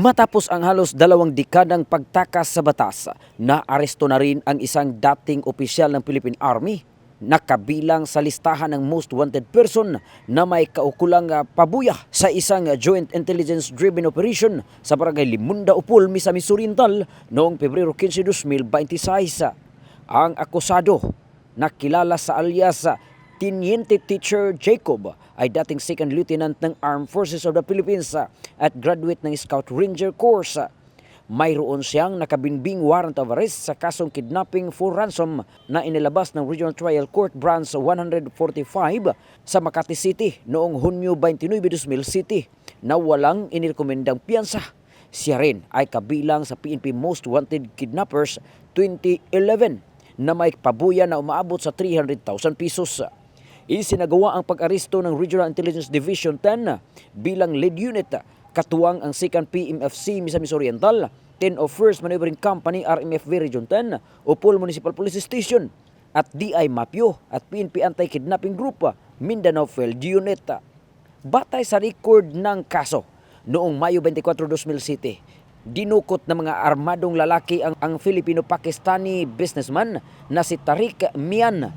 Matapos ang halos 2 dekadang pagtakas sa batas, naaresto na rin ang isang dating opisyal ng Philippine Army nakabilang sa listahan ng most wanted person na may kaukulang pabuya sa isang joint intelligence-driven operation sa barangay Limunda Upol, Misamis Oriental noong Pebrero 15, 2026. Ang akusado, nakilala sa alias Teniente Teacher Jacob, ay dating Second Lieutenant ng Armed Forces of the Philippines at graduate ng Scout Ranger Course. Mayroon siyang nakabinbing warrant of arrest sa kasong kidnapping for ransom na inilabas ng Regional Trial Court Branch 145 sa Makati City noong Hunyo 29, 2007 na walang inirekomendang piyansa. Siya rin ay kabilang sa PNP Most Wanted Kidnappers 2011 na may pabuya na umaabot sa 300,000 pesos. Isinagawa ang pag-aresto ng Regional Intelligence Division 10 bilang lead unit katuwang ang 2nd PMFC Misamis Oriental, 1001st Maneuvering Company RMFV Region 10, Upol Municipal Police Station at DI Mapio at PNP Anti-Kidnapping Group Mindanao Field Unit. Batay sa record ng kaso, noong Mayo 24, 2007, dinukot ng mga armadong lalaki ang Filipino-Pakistani businessman na si Tariq Mian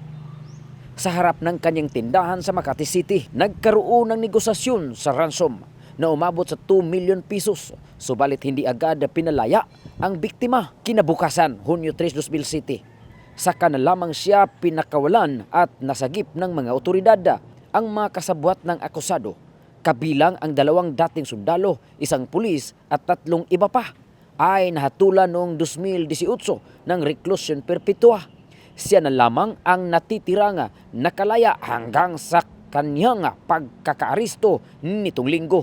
sa harap ng kanyang tindahan sa Makati City. Nagkaroon ng negosasyon sa ransom na umabot sa 2 million pesos. Subalit hindi agad pinalaya ang biktima. Kinabukasan, Hunyo 3, 2007, saka na lamang siya pinakawalan at nasagip ng mga otoridad. Ang mga kasabwat ng akusado, kabilang ang 2 dating sundalo, 1 pulis at 3 iba pa, ay nahatulan noong 2018 ng reclusion perpetua. Siya na lamang ang natitirang nakalaya hanggang sa kanyang pagkakaaresto nitong linggo.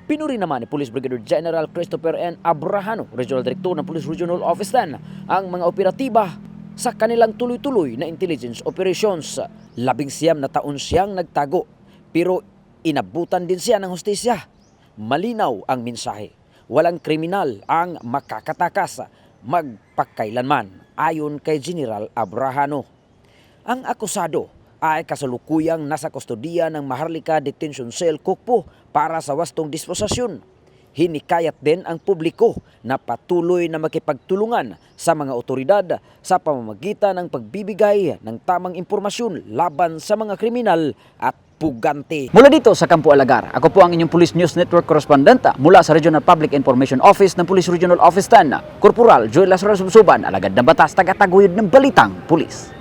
Pinuri naman ni Police Brigadier General Christopher N. Abrahano, Regional Director ng Police Regional Office 10, ang mga operatiba sa kanilang tuloy-tuloy na intelligence operations. 19 na taon siyang nagtago, pero inabutan din siya ng hustisya. Malinaw ang mensahe. Walang kriminal ang makakatakas magpakailanman, ayon kay General Abrahano. Ang akusado ay kasalukuyang nasa kustodiya ng Maharlika Detention Cell, Kukpo para sa wastong disposasyon. Hinikayat din ang publiko na patuloy na makipagtulungan sa mga otoridad sa pamamagitan ng pagbibigay ng tamang impormasyon laban sa mga kriminal at pugante. Mula dito sa Campo Alagar, ako po ang inyong Police News Network Correspondent mula sa Regional Public Information Office ng Police Regional Office 10, Corporal Joel Lazaro Subsuban, alagad ng batas, tagataguyod ng balitang pulis.